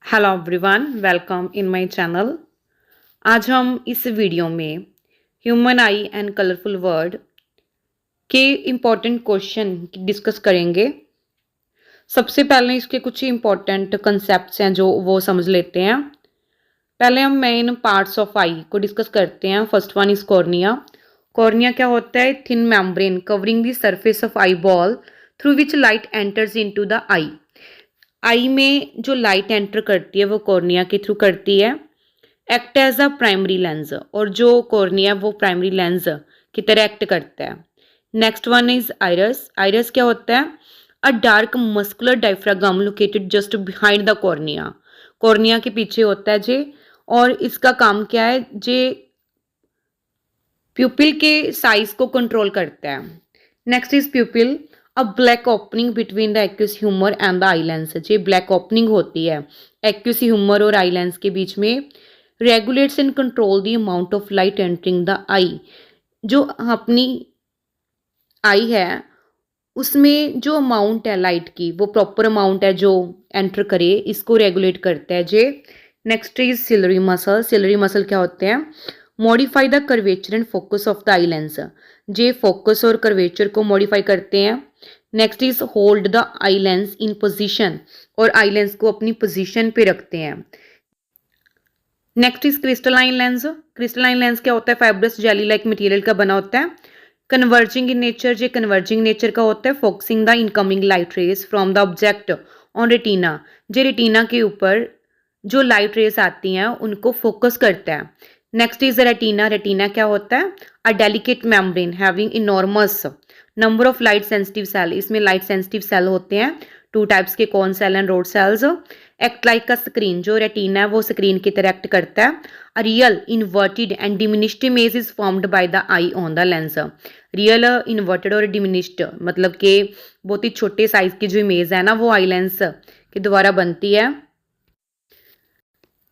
Hello everyone, welcome in my channel. आज हम इस वीडियो में human eye and colourful word के इम्पोर्टेंट क्वेश्चन डिस्कस करेंगे। सबसे पहले इसके कुछ इम्पोर्टेंट कंसेप्ट्स हैं जो वो समझ लेते हैं। पहले हम मेन पार्ट्स ऑफ आई को डिस्कस करते हैं। First one is cornea. Cornea क्या होता है? Thin membrane covering the surface of eye ball through which light enters into the eye. Eye में जो लाइट एंटर करती है वो कॉर्निया के थ्रू करती है। Act as a primary lens, और जो कॉर्निया वो प्राइमरी लेंस की तरह एक्ट करता है। Next one is iris. Iris क्या होता है? अ dark muscular diaphragm located just behind the cornea. Cornea के पीछे होता है जे, और इसका काम क्या है जे? प्यूपिल के साइज को कंट्रोल करता है। Next is pupil, a black opening between the aqueous humour and the eye lens. ये ब्लैक ओपनिंग होती है एक्यूस ह्यूमर और आई लेंस के बीच में। Regulates and control the amount of light entering the eye. जो अपनी आई है उसमें जो अमाउंट है लाइट की वो प्रॉपर अमाउंट है जो एंटर करे, इसको रेगुलेट करता है जे। Next is ciliary muscle. Ciliary muscle क्या होते हैं? Modify the curvature and focus of the eye lens. जे फोकस और कर्वेचर को मॉडिफाई करते हैं। Next is hold the eye lens in position, और आई लेंस को अपनी पोजीशन पे रखते हैं। Next is crystalline lens. Crystalline lens क्या होता है? फाइब्रस जेली लाइक मटेरियल का बना होता है। Converging in nature. J converging nature का होता है। Focusing the incoming light rays from the object on retina. J retina के ऊपर जो लाइट रेज आती हैं उनको फोकस करता है। Next is retina. रेटिना क्या होता है? A delicate membrane having enormous number of light sensitive cell. इसमें लाइट सेंसिटिव सेल होते हैं, टू टाइप्स के, cone cell and rod cells. Act like का स्क्रीन। जो रेटिना है वो स्क्रीन की तरह एक्ट करता है। A real inverted and diminished image is formed by the eye on the lens. Real inverted और डिमिनिश्ड मतलब कि बहुत ही छोटे साइज की जो इमेज है ना वो आई लेंस के द्वारा बनती है।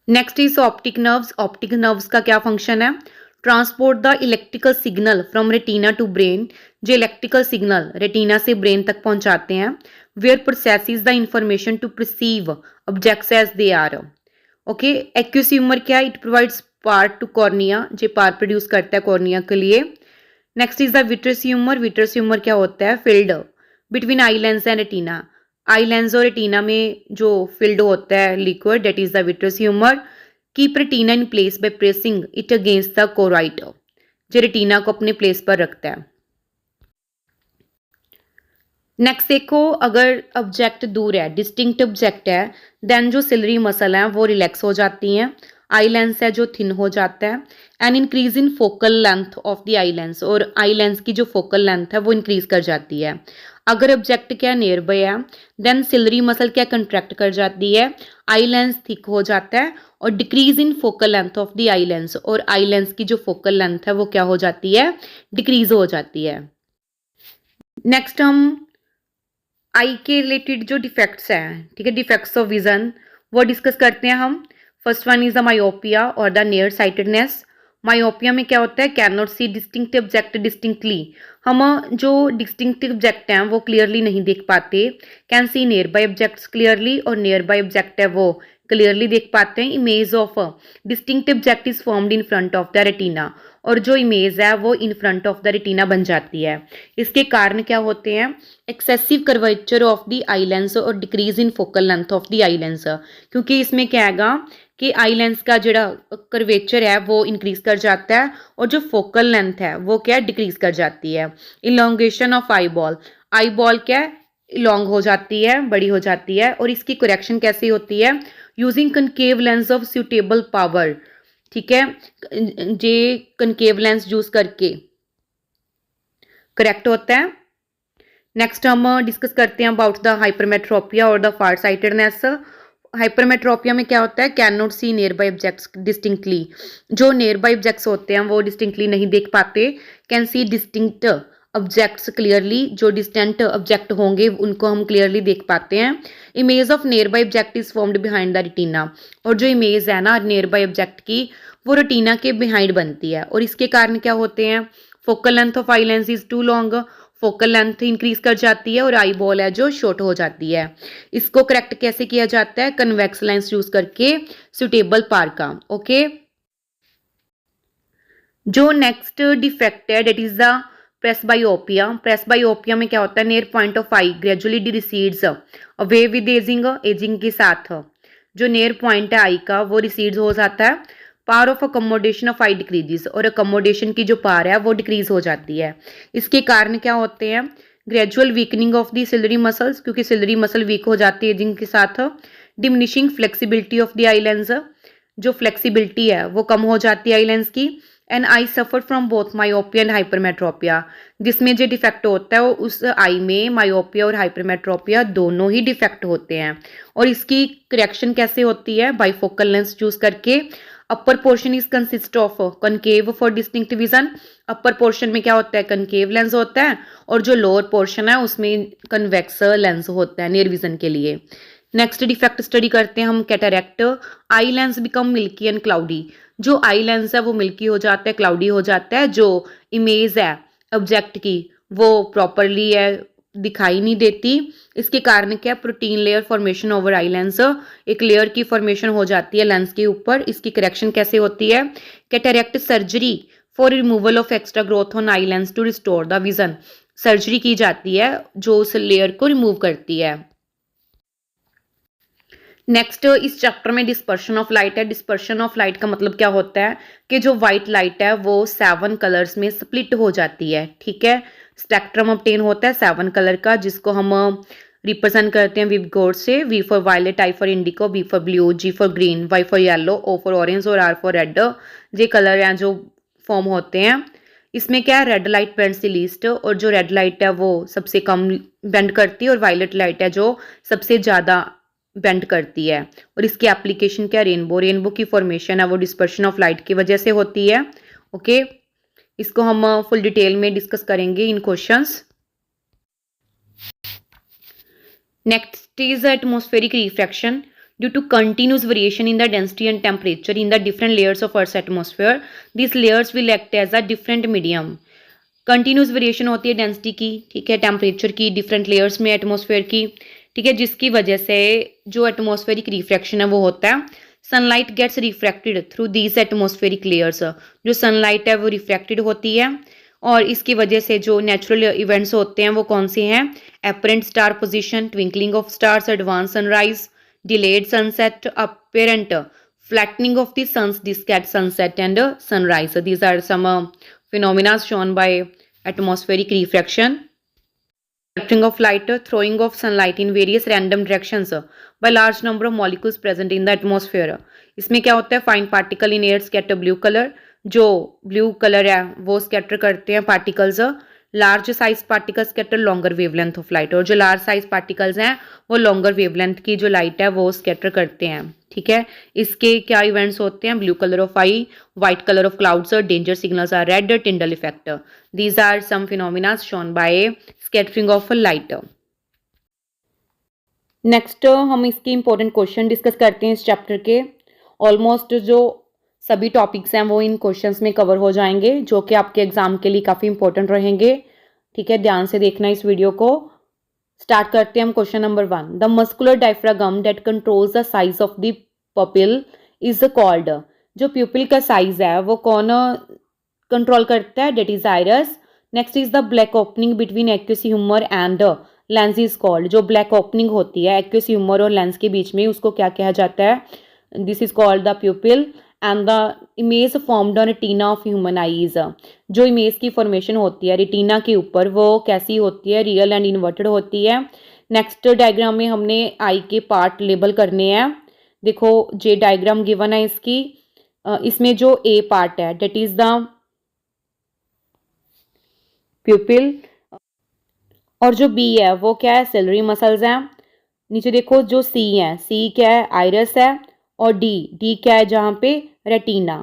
Next is optic nerves. Optic nerves का क्या फंक्शन है? Transport the electrical signal from retina to brain. जो इलेक्ट्रिकल सिग्नल रेटिना से ब्रेन तक पहुंचाते हैं। Where processes the information to perceive objects as they are. Okay. Aqueous humour क्या है? It provides part to cornea. जो part produce करता है कॉर्निया के लिए। Next is the vitreous humour. Vitreous humour क्या होता है? Field between eye lens and retina. Eye lens और रेटिना में जो फील्ड होता है liquid, that is the vitreous humour. Keep retina in place by pressing it against the choroid. जो retina को अपने प्लेस पर रखता है। नेक्स्ट देखो, अगर ऑब्जेक्ट दूर है, डिस्टिंक्ट ऑब्जेक्ट है, देन जो सिलरी मसल है वो रिलैक्स हो जाती हैं। आई लेंस है जो थिन हो जाता है। And increase in focal length of the eye lens, और आई लेंस की जो फोकल लेंथ है वो इंक्रीज कर जाती है। अगर ऑब्जेक्ट क्या नियर बाय है, देन सिलरी मसल क्या कंट्रैक्ट कर जाती है, आई लेंस थिक हो जाता है, और decrease in focal length of the eye lens, और आई लेंस की जो फोकल लेंथ है वो क्या हो जाती है? डिक्रीज हो जाती है। नेक्स्ट हम आई के रिलेटेड जो डिफेक्ट्स हैं, ठीक है, डिफेक्ट्स ऑफ विजन, वो डिस्कस करते हैं हम। First one is the myopia और द नियर साइटेडनेस। मायोपिया में क्या होता है? Can not see distinct object distinctly. हम जो डिस्टिंक्ट ऑब्जेक्ट हैं वो क्लियरली नहीं देख पाते। Can see near by objects clearly, और नियर बाय ऑब्जेक्ट है वो क्लियरली देख पाते हैं। Image of distinct object is formed in front of the retina, और जो इमेज है वो in front of the retina बन जाती है। इसके कारण क्या होते हैं? Excessive curvature of the eye lens और decrease in focal length of the eye lens. क्योंकि इसमें क्या हैगा कि आई लेंस का जो कर्वेचर है वो इंक्रीज कर जाता है, और जो फोकल लेंथ है वो क्या डिक्रीज कर जाती है। Elongation of eye ball. Eye ball क्या इलोंग हो जाती है, बड़ी हो जाती है, और इसकी करेक्शन कैसी होती है? Using concave lens of suitable power. ठीक है, जे कनकेव लेंस यूज करके करेक्ट होता है। नेक्स्ट हम डिस्कस करते हैं अबाउट द हाइपरमेट्रोपिया और द फार साइटेडनेस। हाइपरमेट्रोपिया में क्या होता है? Can not see near by objects distinctly. जो नियर बाय ऑब्जेक्ट्स होते हैं वो डिस्टिंक्टली नहीं देख पाते। Can see distinct objects clearly. जो डिस्टेंट ऑब्जेक्ट होंगे उनको हम क्लियरली देख पाते हैं। Image of near by object is formed behind the retina, और जो इमेज है ना नियर बाय ऑब्जेक्ट की वो रेटिना के बिहाइंड बनती है, और इसके कारण क्या होते हैं? Focal length of eye lens is too long. Focal length increase कर जाती है और आई बॉल है जो शॉर्ट हो जाती है। इसको करेक्ट कैसे किया जाता है? कन्वेक्स लेंस यूज करके सुटेबल पार का। ओके, जो नेक्स्ट डिफेक्ट है that is the presbyopia. Presbyopia में क्या होता है? Near point of eye gradually recedes away with ageing, ageing के साथ जो नियर पॉइंट है आई का वो रिसीड्स हो जाता है। Power of accommodation of I decreases, और अकोमोडेशन की जो पावर है वो डिक्रीज हो जाती है। इसके कारण क्या होते हैं? Gradual weakening of the ciliary muscles, क्योंकि सिलरी मसल वीक हो जाती है एजिंग के साथ। Diminishing flexibility of the eye lens, जो फ्लेक्सिबिलिटी है वो कम हो जाती है आई लेंस की। And eye suffer from both myopia and hypermetropia, जिसमें जो डिफेक्ट होता है वो उस आई में मायोपिया और हाइपरमेट्रोपिया दोनों ही डिफेक्ट होते हैं। और इसकी करेक्शन कैसे होती है? बाइफोकल लेंस चूज करके। Upper portion is consist of concave for distinct vision. Upper portion में क्या होता है? कनकेव लेंस होता है, और जो लोअर पोर्शन है उसमें कन्वेक्स लेंस होता है नियर विजन के लिए। नेक्स्ट डिफेक्ट स्टडी करते हैं हम cataract. Eye lens become milky and cloudy, जो आई लेंस है वो मिल्की हो जाता है, क्लाउडी हो जाता है। जो इमेज है ऑब्जेक्ट की वो प्रॉपरली है दिखाई नहीं देती। इसके कारण क्या? Protein layer formation over eye lens, एक लेयर की फॉर्मेशन हो जाती है लेंस के ऊपर। इसकी करेक्शन कैसे होती है? Cataract surgery for removal of extra growth on eye lens to restore the vision. Surgery की जाती है जो उस लेयर को रिमूव करती है। नेक्स्ट इस चैप्टर में डिस्पर्शन ऑफ लाइट है। डिस्पर्शन ऑफ लाइट का मतलब क्या होता है? कि जो व्हाइट लाइट है वो 7 कलर्स में स्प्लिट हो जाती है। ठीक है, स्पेक्ट्रम ऑब्टेन होता है 7 कलर का, जिसको हम रिप्रेजेंट करते हैं विव कोड से। V for violet, I for indigo, B for blue, G for green, Y for yellow, O for orange और आर फॉर रेड। ये कलर हैं जो फॉर्म होते हैं। इसमें क्या है? Red light bends the least, और जो रेड लाइट है वो सबसे कम बेंड करती है, और वायलेट लाइट है जो सबसे ज़्यादा बेंड करती है। और इसकी एप्लीकेशन क्या? रेनबो। रेनबो की फॉर्मेशन है वो डिस्पर्शन ऑफ लाइट की वजह से होती है। ओके, इसको हम फुल डिटेल में डिस्कस करेंगे इन questions. Next is atmospheric refraction due to continuous variation in the density and temperature in the different layers of Earth's atmosphere. These layers will act as a different medium. Continuous variation होती है density की, ठीक है, temperature की, different layers में atmosphere की, ठीक है, जिसकी वजह से जो एटमॉस्फेरिक रिफ्रैक्शन है वो होता है। Sunlight gets refracted through these atmospheric layers, जो सनलाइट है वो रिफ्रैक्टेड होती है, और इसकी वजह से जो नेचुरल इवेंट्स होते हैं वो कौन से हैं? Apparent star position, twinkling of stars, advance sunrise, delayed sunset, apparent flattening of the sun's disk at sunset and sunrise. So these are some phenomena shown by atmospheric refraction. Scattering of light, throwing of sunlight in various random directions by large number of molecules present in the atmosphere. इसमें क्या होता है? Fine particle in air scatter blue colour, जो blue colour है वो scatter करते हैं particles. Large size particles scatter longer wavelength of light, और जो लार्ज साइज पार्टिकल्स हैं वो लॉन्गर वेवलेंथ की जो लाइट है वो स्कैटर करते हैं। ठीक है, इसके क्या इवेंट्स होते हैं? Blue colour of eye, white colour of clouds, danger signals are red, Tyndall effect. These are some phenomena shown by scattering of light. Next हम इसके इंपॉर्टेंट क्वेश्चन डिस्कस करते हैं इस चैप्टर के। ऑलमोस्ट जो सभी टॉपिक्स हैं वो इन क्वेश्चंस में कवर हो जाएंगे, जो कि आपके एग्जाम के लिए काफ़ी इंपॉर्टेंट रहेंगे। ठीक है, ध्यान से देखना इस वीडियो को। स्टार्ट करते हैं हम question number 1। The muscular diaphragm that controls the size of the pupil is called. जो प्यूपिल का साइज है वो कौन कंट्रोल करता है? That is iris. Next is the black opening between aqueous humour and lens is called. जो black opening होती है एक्यूस ह्यूमर और लेंस के बीच में, उसको क्या कहा जाता है? This is called the प्यूपिल। And the image formed on retina of human eyes. जो इमेज की फॉर्मेशन होती है रेटिना के ऊपर वो कैसी होती है? रियल एंड इन्वर्टेड होती है। नेक्स्ट डायग्राम में हमने आई के पार्ट लेबल करने हैं। देखो जे डायग्राम गिवन है इसकी, इसमें जो ए पार्ट है डेट इज द प्यूपिल, और जो बी है वो क्या है? सिलरी मसल्स हैं। नीचे देखो जो सी है, सी क्या है? आइरस है। और डी क्या है जहाँ पे? Retina.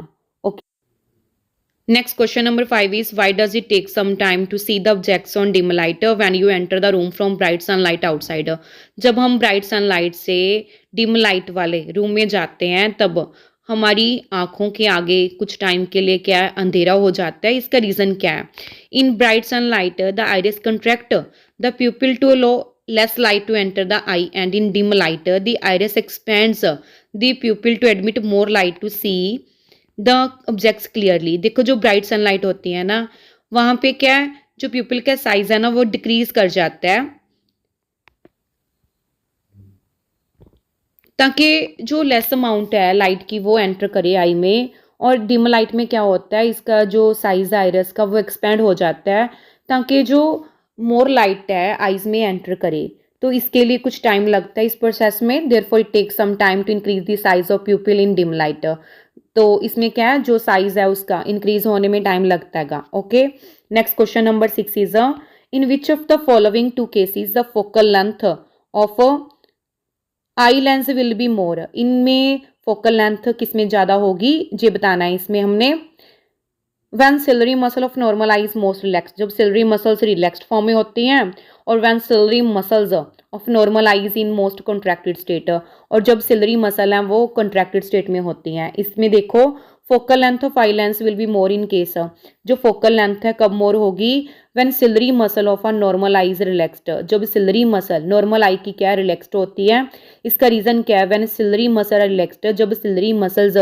Okay, next question number 5 is why does it take some time to see the objects on dim light when you enter the room from bright sunlight outside. जब हम ब्राइट सनलाइट से dim light वाले room में जाते हैं तब हमारी आँखों के आगे कुछ टाइम के लिए क्या है अंधेरा हो जाता है, इसका रीज़न क्या है? In bright sunlight the iris contract the pupil to allow less light to enter the eye and in dim light the iris expands the pupil to admit more light to see the objects clearly। देखो जो bright sunlight होती है ना वहाँ पे क्या है जो प्यूपिल का साइज है ना वो डिक्रीज कर जाता है ताकि जो लेस अमाउंट है लाइट की वो एंटर करे आई में। और डिम लाइट में क्या होता है इसका जो साइज है आइरिस का वो एक्सपेंड हो जाता है ताकि जो मोर लाइट है आइज में एंटर करे। तो इसके लिए कुछ टाइम लगता है इस प्रोसेस में, therefore it takes some time to increase the size of pupil in dim light. तो इसमें क्या है जो साइज है उसका इंक्रीज होने में टाइम लगता है। Okay, next question number 6 is in which of the following two cases the focal length of eye lens will be more. इनमें फोकल लेंथ किसमें ज़्यादा होगी ये बताना है इसमें हमने। When ciliary muscle of normal eye is most relax, जब सिलरी मसल्स रिलैक्सड फॉर्म में होती हैं। और when ciliary muscles of normal eye is in most contracted state, और जब सिलरी मसल हैं वो कॉन्ट्रैक्टेड स्टेट में होती हैं। इसमें देखो focal length of eye lens will be more in case, जो फोकल लेंथ है कब मोर होगी when ciliary muscle of a normal eye is relaxed, जब सिलरी मसल नॉर्मल आई की क्या रिलैक्स्ड होती है। इसका रीजन क्या है व्हेन सिलरी मसल रिलैक्स्ड, जब सिलरी मसल्स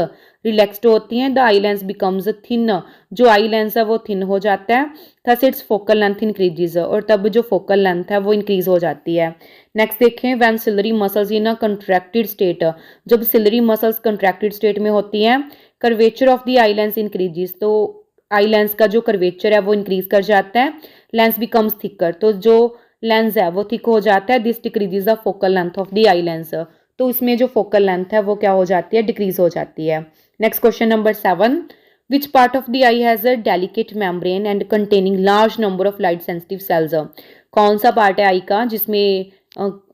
रिलैक्स्ड होती हैं the eye lens becomes thin, जो आई लेंस है वो थिन हो जाता है। Thus it's focal length increases, और तब जो फोकल लेंथ है वो इंक्रीज हो जाती है। नेक्स्ट देखें when ciliary muscles in a contracted state, जब सिलरी मसल्स कंट्रैक्टेड स्टेट में होती हैं curvature of the eye lens increases, तो आई लेंस का जो कर्वेचर है वो इंक्रीज कर जाता है। लेंस बिकम्स थिकर, तो जो लेंस है वो थिक हो जाता है। This decreases the focal length of the eye lens, तो इसमें जो फोकल लेंथ है वो क्या हो जाती है डिक्रीज हो जाती है। Next question number 7, which part of the I has a delicate membrane and containing large number of light sensitive sales. कौन सा पार्ट है आई का जिसमें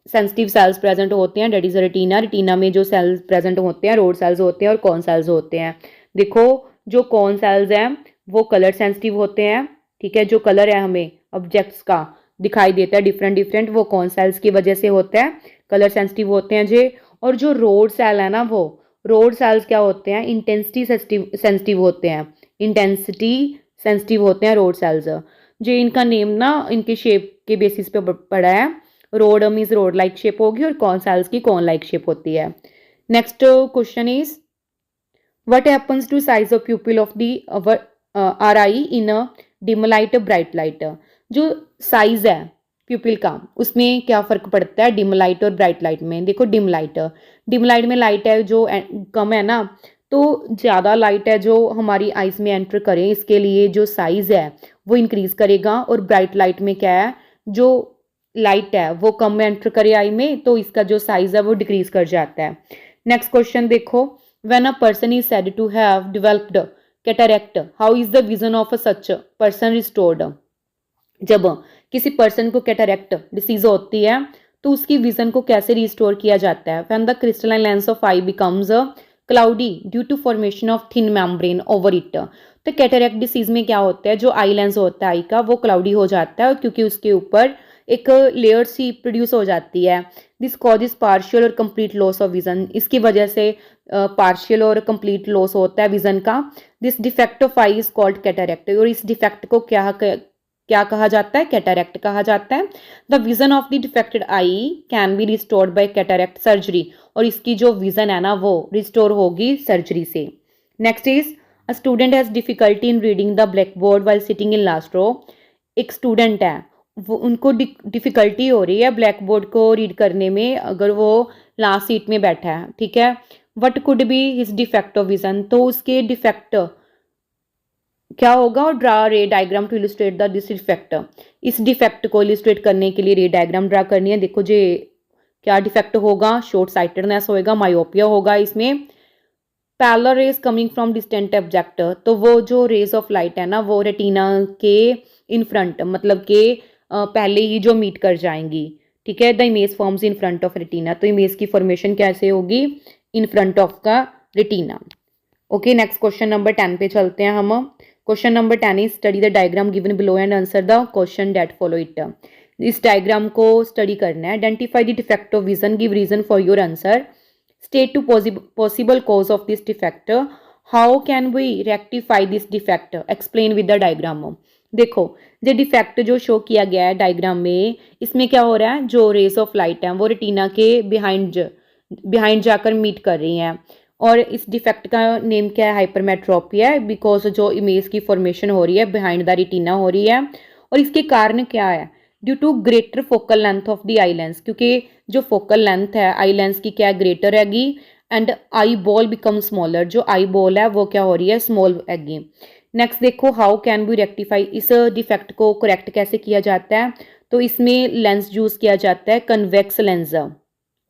सेंसिटिव सेल्स प्रेजेंट होते हैं, डेट इज रेटिना। रेटिना में जो सेल्स प्रेजेंट होते हैं रोड सेल्स होते हैं और कॉन सेल्स होते हैं। देखो जो कॉन सेल्स हैं वो कलर सेंसिटिव होते हैं, ठीक है। जो कलर है हमें ऑब्जेक्ट्स का दिखाई देता है डिफरेंट डिफरेंट, वो कॉन सेल्स की वजह से होता है, कलर सेंसिटिव होते हैं जे। और जो रोड सेल है ना वो रोड सेल्स क्या होते हैं इंटेंसिटी सेंसिटिव होते हैं, इंटेंसिटी सेंसिटिव होते हैं रोड सेल्स। जो इनका नेम ना इनके शेप के बेसिस पे पड़ा है, rod means rod like shape होगी और कॉन सेल्स की कॉन लाइक शेप होती है। Next question is what happens to size of pupil of the our eye in dim light bright light. जो साइज है प्यूपिल का उसमें क्या फ़र्क पड़ता है डिम लाइट और ब्राइट लाइट में। देखो डिम लाइट में लाइट है जो कम है ना, तो ज़्यादा लाइट है जो हमारी आइज़ में एंटर करें इसके लिए जो साइज़ है वो इंक्रीज़ करेगा। और ब्राइट लाइट में क्या है जो लाइट है वो कम में एंटर करे आई में, तो इसका जो साइज़ है वो डिक्रीज़ कर जाता है। नेक्स्ट क्वेश्चन देखो when a person is said to have developed cataract how is the vision of a such person restored. जब किसी पर्सन को कैटरैक्ट डिसीज होती है तो उसकी विजन को कैसे रिस्टोर किया जाता है। When the crystalline lens of eye becomes cloudy due to formation of thin membrane over it. तो कैटरैक्ट डिसीज में क्या होता है जो आई लेंस होता है आई का वो क्लाउडी हो जाता है, और क्योंकि उसके ऊपर एक लेयर सी प्रोड्यूस हो जाती है। दिस कॉजेज पार्शियल और कंप्लीट लॉस ऑफ विजन, इसकी वजह से पार्शियल और कंप्लीट लॉस होता है विजन का। This defect of I is called cataract, और इस डिफेक्ट को क्या कहा जाता है कैटरैक्ट कहा जाता है। The vision of the defected I can be restored bye cataract surgery, और इसकी जो विजन है ना वो रिस्टोर होगी सर्जरी से। Next is a student has difficulty in reading the blackboard while sitting in last row. एक student है वो उनको डिफिकल्टी हो रही है ब्लैक बोर्ड को रीड करने में अगर वो लास्ट सीट में बैठा है, ठीक है। What could be his defect of vision, तो उसके डिफेक्ट क्या होगा और draw ray diagram to illustrate the this defect. इस डिफेक्ट को इलस्ट्रेट करने के लिए रे डायग्राम ड्रा करनी है। देखो जे क्या डिफेक्ट होगा शॉर्ट साइटेडनेस होएगा, मायोपिया होगा, इसमें parallel rays coming from distant object, तो वो जो रेज ऑफ लाइट है ना वो रेटिना के इन फ्रंट मतलब के पहले ही जो मीट कर जाएंगी, ठीक है। The image forms in front of retina, तो इमेज की फॉर्मेशन कैसे होगी इन फ्रंट ऑफ का retina. Okay, next question number 10 पे चलते हैं हम। Question number 10 is study the diagram given below and answer the question that follow it. इस डायग्राम को स्टडी करना है। Identify the defect of vision, give reason for your answer, State to possible cause of this defect. How can we rectify this defect? Explain with the diagram. देखो जो defect जो show किया गया है diagram में, इसमें क्या हो रहा है, जो रेस ऑफ लाइट है वो रेटिना के बिहाइंड जाकर मीट कर रही हैं, और इस डिफेक्ट का नेम क्या है, हाइपरमेट्रोपिया है, बिकॉज जो इमेज की फॉर्मेशन हो रही है बिहाइंड द रेटिना हो रही है। और इसके कारण क्या है, due to greater focal length of the eye lens, क्योंकि जो फोकल लेंथ है आई लेंस की क्या ग्रेटर हैगी, and eye ball become smaller, जो आई बॉल है वो क्या हो रही है, स्मॉल हैगी। नेक्स्ट देखो, हाउ कैन वी रेक्टिफाई, इस डिफेक्ट को करेक्ट कैसे किया जाता है, तो इसमें लेंस यूज किया जाता है convex lens.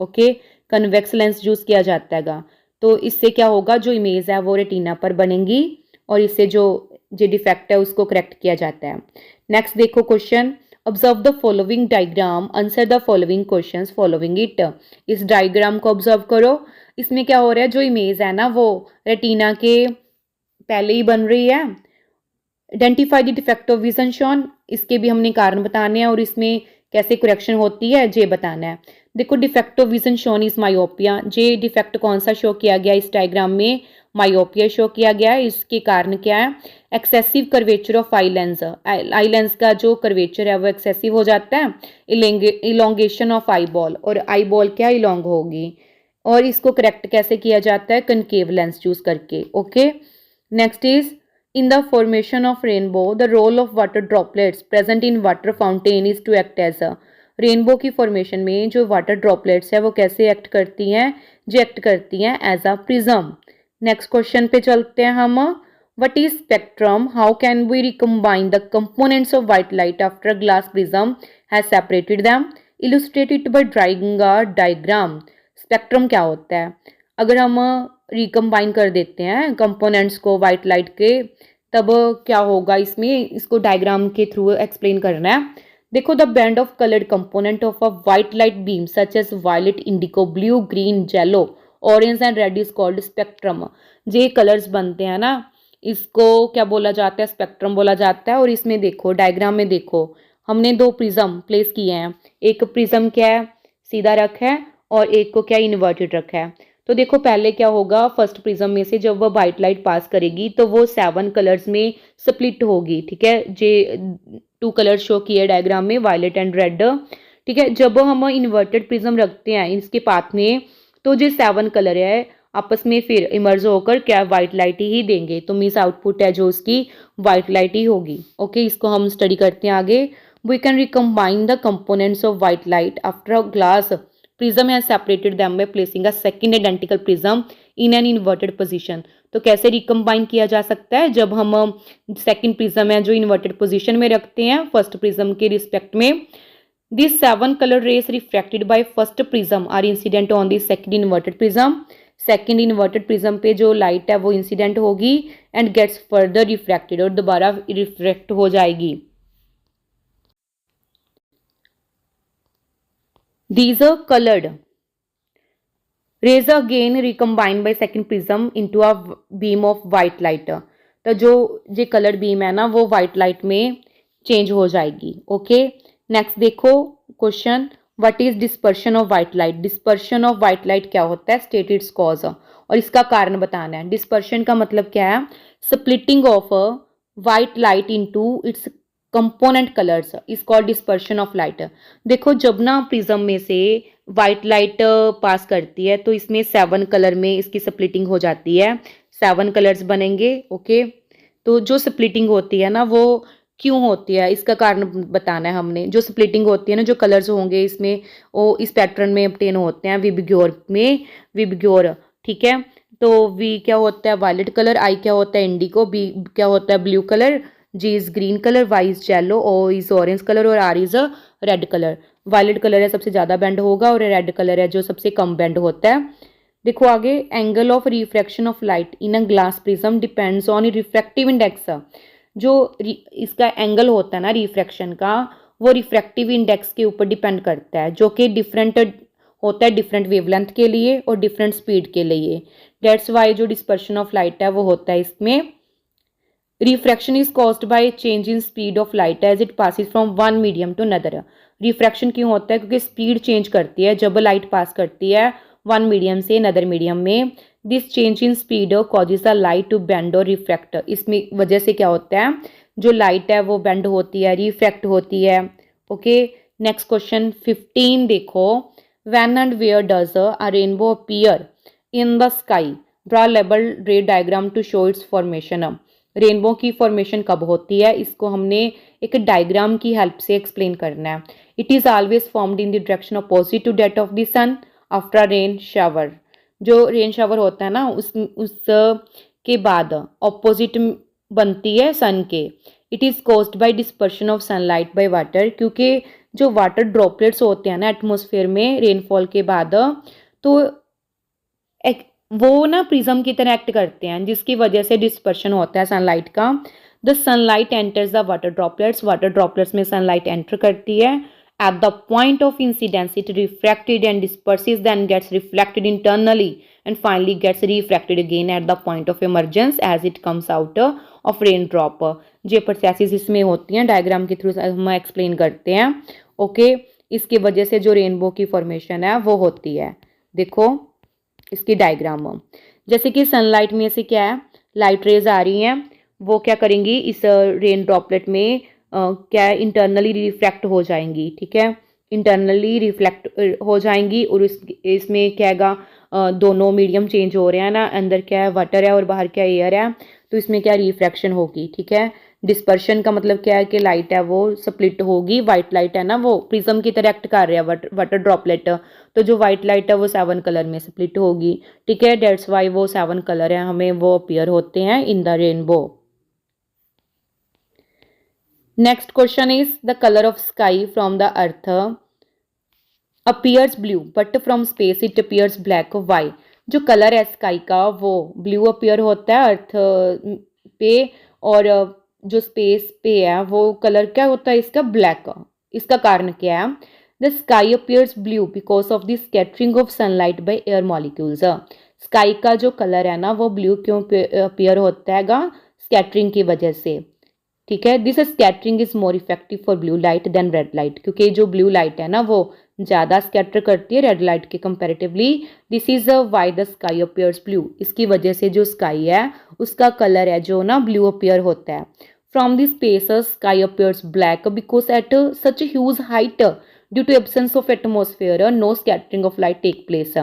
Okay, convex lens use किया जाता है, तो इससे क्या होगा, जो इमेज है वो रेटिना पर बनेगी और इससे जो डिफेक्ट है उसको करेक्ट किया जाता है। नेक्स्ट देखो question, observe the following diagram, answer the following questions following it. इस डायग्राम को ऑब्जर्व करो, इसमें क्या हो रहा है, जो इमेज है ना वो रेटिना के पहले ही बन रही है। Identify the defect of vision shown, इसके भी हमने कारण बताने हैं और इसमें कैसे करेक्शन होती है ये बताना है। देखो defect of vision shown is myopia, जे डिफेक्ट कौन सा शो किया गया इस डायग्राम में, मायोपिया शो किया गया है। इसके कारण क्या है, excessive curvature of eye lens, eye lens का जो कर्वेचर है वो एक्सेसिव हो जाता है, इलोंगेशन ऑफ आई बॉल, और आई बॉल क्या इलोंग होगी, और इसको करेक्ट कैसे किया जाता है, कनकेव लेंस यूज करके। Okay, next is in the formation of rainbow the role of water droplets present in water fountain is to act as a, rainbow की फॉर्मेशन में जो वाटर ड्रॉपलेट्स है वो कैसे एक्ट करती हैं, जो एक्ट करती हैं as a prism. Next question पे चलते हैं हम, what is spectrum, how can we recombine the components of white light after glass prism has separated them, illustrate it by drawing a diagram. Spectrum क्या होता है, अगर हम रिकम्बाइन कर देते हैं कंपोनेंट्स को वाइट लाइट के, तब क्या होगा, इसमें इसको डायग्राम के थ्रू एक्सप्लेन करना है। देखो the band of coloured component of a white light beam such as violet, indigo, blue, green, yellow, orange and red is called spectrum. जे कलर्स बनते हैं ना इसको क्या बोला जाता है, स्पेक्ट्रम बोला जाता है। और इसमें देखो डायग्राम में देखो हमने दो प्रिज्म प्लेस किए हैं, एक प्रिज्म क्या है सीधा रखा है और एक को क्या इन्वर्टेड रखा है। तो देखो पहले क्या होगा, फर्स्ट प्रिज्म में से जब वह वाइट लाइट पास करेगी तो वो 7 कलर्स में स्प्लिट होगी, ठीक है, जे 2 कलर शो किए डायग्राम में, वायलेट एंड रेड, ठीक है। जब हम इन्वर्टेड प्रिज्म रखते हैं इसके पाथ में तो जो 7 कलर है आपस में फिर इमर्ज होकर क्या वाइट लाइट ही देंगे, तो मीन्स आउटपुट है जो उसकी वाइट लाइट ही होगी। ओके, इसको हम स्टडी करते हैं आगे। We can recombine the components of white light after a glass prism has separated them by placing a second identical prism in an inverted position। तो कैसे रिकम्बाइन किया जा सकता है, जब हम सेकंड प्रिज्म है जो इन्वर्टेड पोजीशन में रखते हैं फर्स्ट प्रिज्म के रिस्पेक्ट में, this 7 colour rays refracted by first prism are incident on the second inverted prism. Second inverted prism पे जो लाइट है वो इंसिडेंट होगी एंड गेट्स फर्दर रिफ्रैक्टेड, और दोबारा रिफ्रैक्ट हो जाएगी। These are colored rays again recombined by second prism into a beam of white light। तो जो कलर्ड बीम है ना वो वाइट लाइट में चेंज हो जाएगी। ओके, नेक्स्ट देखो question, what is dispersion of white light. Dispersion of white light क्या होता है, स्टेट इट्स कॉज, और इसका कारण बताना है। डिस्पर्शन का मतलब क्या है, splitting of white light into its component colours is called dispersion of light. देखो जब ना प्रिज्म में से वाइट लाइट पास करती है तो इसमें 7 कलर में इसकी स्प्लिटिंग हो जाती है, 7 कलर्स बनेंगे। ओके, तो जो स्प्लिटिंग होती है ना वो क्यों होती है इसका कारण बताना है हमने। जो स्प्लिटिंग होती है ना, जो कलर्स होंगे इसमें वो इस पैटर्न में ऑब्टेन होते हैं, विबग्योर में, विबग्योर, ठीक है। तो वी क्या होता है वायलेट कलर, आई क्या होता है इंडिगो, बी क्या होता है blue colour, G is green colour, Y is yellow, O is orange colour और R is a red colour. Violet colour है सबसे ज़्यादा बेंड होगा और रेड कलर है जो सबसे कम बेंड होता है। देखो आगे, angle of refraction of light in a glass prism depends on refractive index. जो इसका एंगल होता है ना रिफ्रैक्शन का, वो रिफ्रैक्टिव इंडेक्स के ऊपर डिपेंड करता है, जो कि डिफरेंट होता है डिफरेंट वेवलेंथ के लिए और डिफरेंट स्पीड के लिए। डेट्स वाई जो डिस्पर्शन ऑफ लाइट है वो होता है इसमें। Refraction is caused by change in speed of light as it passes from one medium to another. Refraction क्यों होता है, क्योंकि स्पीड चेंज करती है जब लाइट पास करती है वन मीडियम से अनदर मीडियम में। This change in speed causes the light to bend और रिफ्रैक्ट। इसमें वजह से क्या होता है, जो लाइट है वो बेंड होती है, रिफ्रैक्ट होती है। ओके, नेक्स्ट क्वेश्चन 15 देखो, when and where does a rainbow appear in the sky, draw label ray diagram to show its formation. Rainbow की फॉर्मेशन कब होती है, इसको हमने एक डायग्राम की हेल्प से एक्सप्लेन करना है। It is always formed in the direction opposite to that of the sun after rain shower. जो रेन शावर होता है ना, उस के बाद ऑपोजिट बनती है सन के। It is caused by dispersion of sunlight by water, क्योंकि जो वाटर ड्रॉपलेट्स होते हैं ना एटमॉस्फेयर में रेनफॉल के बाद, तो वो ना प्रिज्म की तरह एक्ट करते हैं, जिसकी वजह से डिस्पर्शन होता है सनलाइट का। The sunlight enters the water droplets में सनलाइट एंटर करती है। At the point of incidence it refracted and disperses, then gets reflected internally and finally gets refracted again at the point of emergence as it comes out of rain drop. जो processes इसमें होती हैं diagram के through हम explain करते हैं। Okay, इसकी वजह से जो रेनबो की फॉर्मेशन है वो होती है। देखो इसकी डायग्राम, जैसे कि सनलाइट में से क्या है, लाइट रेज आ रही हैं, वो क्या करेंगी इस रेन ड्रॉपलेट में क्या इंटरनली रिफ्लेक्ट हो जाएंगी। ठीक है, इंटरनली रिफ्लेक्ट हो जाएंगी और इसमें क्या है, दोनों मीडियम चेंज हो रहे हैं ना, अंदर क्या है वाटर है और बाहर क्या एयर है, तो इसमें क्या रिफ्रैक्शन होगी। ठीक है, डिस्पर्शन का मतलब क्या है कि लाइट है वो स्प्लिट होगी। वाइट लाइट है ना वो प्रिज्म की तरह एक्ट कर रहा है वाटर ड्रॉपलेट, तो जो वाइट लाइट है वो 7 कलर में स्प्लिट होगी। ठीक है, डेट्स वाई वो 7 कलर है हमें वो अपीयर होते हैं in the rainbow. Next question is the colour of sky from the earth appears blue but from space it appears black. Why? जो कलर है स्काई का वो ब्लू अपीयर होता है अर्थ पे, और जो स्पेस पे है वो कलर क्या होता है इसका, ब्लैक। इसका कारण क्या है? The sky appears blue because of the scattering of sunlight by air molecules. Sky का जो कलर है ना वो ब्लू क्यों अपीयर होता है? स्कैटरिंग की वजह से। ठीक है, this scattering is more effective for blue light than red light, क्योंकि जो ब्लू लाइट है ना वो ज़्यादा स्कैटर करती है रेड लाइट के comparatively. This is why the sky appears blue. इसकी वजह से जो स्काई है उसका कलर है जो ना ब्लू अपीयर होता है। From this space sky appears black because at such huge height due to absence of atmosphere no scattering of light take place.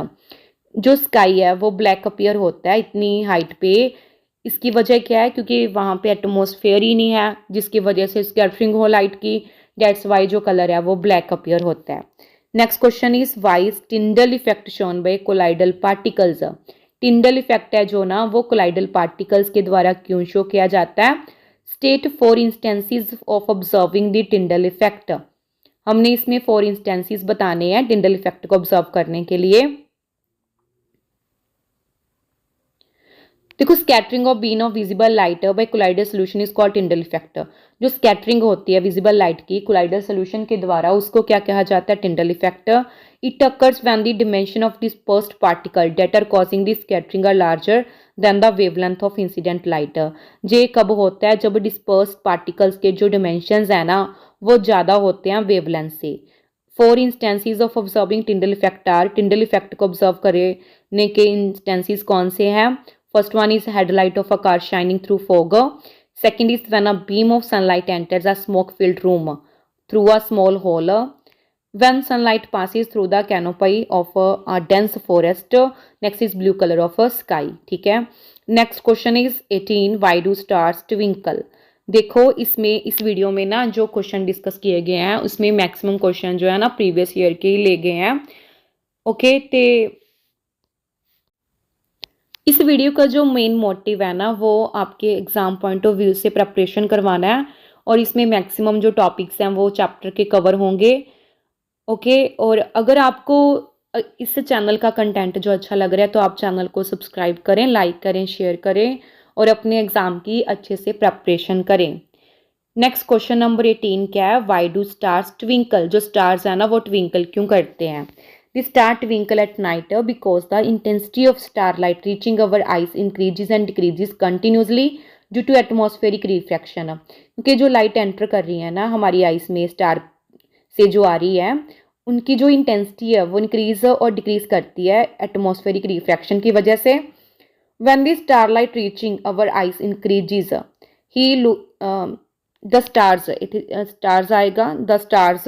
जो स्काई है वो ब्लैक अपीयर होता है इतनी हाइट पे। इसकी वजह क्या है? क्योंकि वहाँ पे एटमॉस्फेयर ही नहीं है, जिसकी वजह से स्कैटरिंग हो लाइट की। डेट्स वाई जो कलर है वो ब्लैक अपीयर होता है। Next question is why is Tyndall effect shown by colloidal particles. Tyndall effect है जो ना वो कोलाइडल पार्टिकल्स के द्वारा क्यों शो किया जाता है? State 4 instances of observing the Tyndall effect. हमने इसमें 4 इंस्टेंसेस बताने हैं टिंडल इफेक्ट को ऑब्जर्व करने के लिए। देखो, scattering of beam of visible light by colloidal solution is called Tyndall effect. जो स्कैटरिंग होती है विजिबल लाइट की कोलाइडल सोल्यूशन के द्वारा उसको क्या कहा जाता है? Tyndall effect. It occurs when the dimension of dispersed particle that are causing the scattering are larger than the wavelength of incident light. ये कब होता है? जब डिस्पर्स्ड पार्टिकल्स के जो डिमेंशंस है ना वो ज़्यादा होते हैं वेवलेंथ से। 4 instances of observing Tyndall effect are. Tyndall effect को ऑब्जर्व करने के इंस्टेंसेस कौन से हैं? First one is headlight of a car shining through fog. Second is when a beam of sunlight enters a smoke-filled room through a small hole. When sunlight passes through the canopy of a dense forest. Next is blue color of a sky. ठीक है. Next question is 18. Why do stars twinkle? देखो इसमें इस video में ना जो question discuss किए गए हैं उसमें मैक्सिमम क्वेश्चन जो है ना प्रीवियस ईयर के ही ले गए हैं। ओके, ते इस वीडियो का जो मेन मोटिव है ना वो आपके एग्ज़ाम पॉइंट ऑफ व्यू से प्रिपरेशन करवाना है, और इसमें मैक्सिमम जो टॉपिक्स हैं वो चैप्टर के कवर होंगे। ओके, और अगर आपको इस चैनल का कंटेंट जो अच्छा लग रहा है तो आप चैनल को सब्सक्राइब करें, लाइक करें, शेयर करें और अपने एग्ज़ाम की अच्छे से प्रिपरेशन करें। नेक्स्ट क्वेश्चन नंबर 18 क्या है? Why do stars twinkle. जो स्टार्स है ना वो ट्विंकल क्यों करते हैं? The star twinkle at night because the intensity of starlight reaching our eyes increases and decreases continuously due to atmospheric refraction। क्योंकि जो लाइट एंटर कर रही है ना हमारी आइस में स्टार से जो आ रही है उनकी जो इंटेंसिटी है वो इंक्रीज और डिक्रीज करती है एटमॉस्फेरिक रिफ्रैक्शन की वजह से। When the starlight reaching our eyes increases he the stars, stars आएगा, द स्टार्स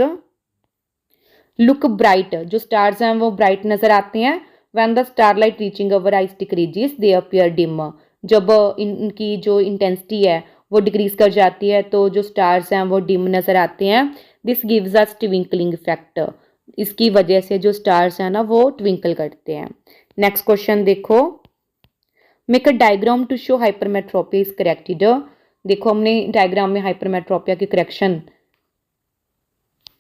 लुक ब्राइट, जो स्टार्स हैं वो ब्राइट नजर आते हैं। When the starlight reaching our eyes decreases they appear dim, जब इनकी जो इंटेंसिटी है वो डिक्रीज कर जाती है तो जो स्टार्स हैं वो डिम नजर आते हैं। This gives us twinkling effect, इसकी वजह से जो स्टार्स हैं ना वो ट्विंकल करते हैं। नेक्स्ट क्वेश्चन देखो, make a diagram to show hypermetropia is corrected. देखो हमने डायग्राम में हाइपरमेट्रोपिया की करेक्शन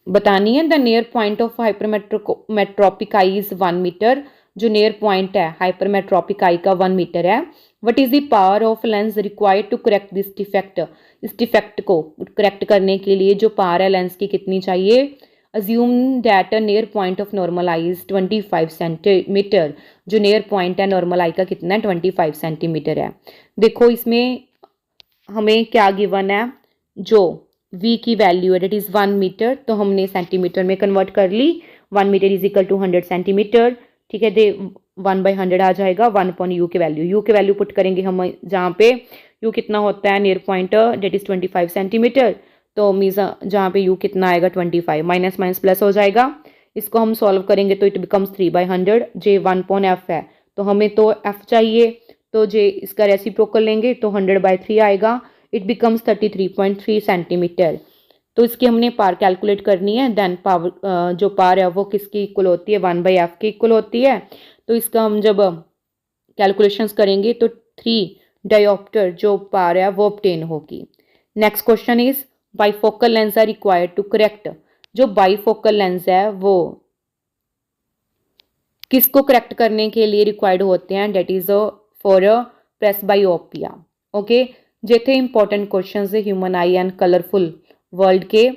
बतानी है। The near point of hypermetropic eye is 1 metre, जो नियर पॉइंट है हाइपरमेट्रोपिक आई का 1 मीटर है। What is the power of lens required to correct this defect, इस डिफेक्ट को करेक्ट करने के लिए जो पावर है लेंस की कितनी चाहिए। Assume that a near point of normal eye is 25 centimetre, जो नियर पॉइंट है नॉर्मल आई का कितना है 25 सेंटीमीटर है। देखो इसमें हमें क्या गिवन है, जो v की वैल्यू है डेट इज 1 मीटर, तो हमने सेंटीमीटर में कन्वर्ट कर ली। 1 metre is equal to 100 centimetre, ठीक है। दे 1/100 आ जाएगा। 1 अपॉन यू की वैल्यू पुट करेंगे हम जहाँ पे यू कितना होता है near point that is 25 centimetre, तो मीन्स जहाँ पे यू कितना आएगा 25, माइनस माइनस प्लस हो जाएगा। इसको हम सॉल्व करेंगे तो इट बिकम्स 3/100। जे 1/f है तो हमें तो f चाहिए, तो जे इसका रेसिप्रोकल लेंगे तो 100/3 आएगा। It becomes 33.3 centimetre. तो इसकी हमने पार कैलकुलेट करनी है। देन पावर जो पार है वो किसकी इक्वल होती है 1/f की इक्वल होती है। तो इसका हम जब कैलकुलेशंस करेंगे तो 3 डायोप्टर जो पार है वो ऑब्टेन होगी। Next question is bifocal lens are required to correct, जो बाइफोकल लेंस है वो किसको करेक्ट करने के लिए रिक्वायर्ड होते हैं, that is for presbyopia. Okay, जे थे इंपॉर्टेंट क्वेश्चन है human eye and colourful world के।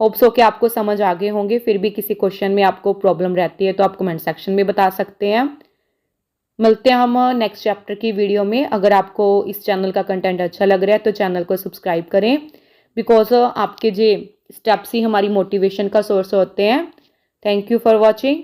होप्स हो कि आपको समझ आ गए होंगे। फिर भी किसी क्वेश्चन में आपको प्रॉब्लम रहती है तो आप कमेंट सेक्शन में बता सकते हैं। मिलते हैं हम नेक्स्ट चैप्टर की वीडियो में। अगर आपको इस चैनल का कंटेंट अच्छा लग रहा है तो चैनल को सब्सक्राइब करें, बिकॉज आपके जो स्टेप्स ही हमारी मोटिवेशन का सोर्स होते हैं। Thank you for watching.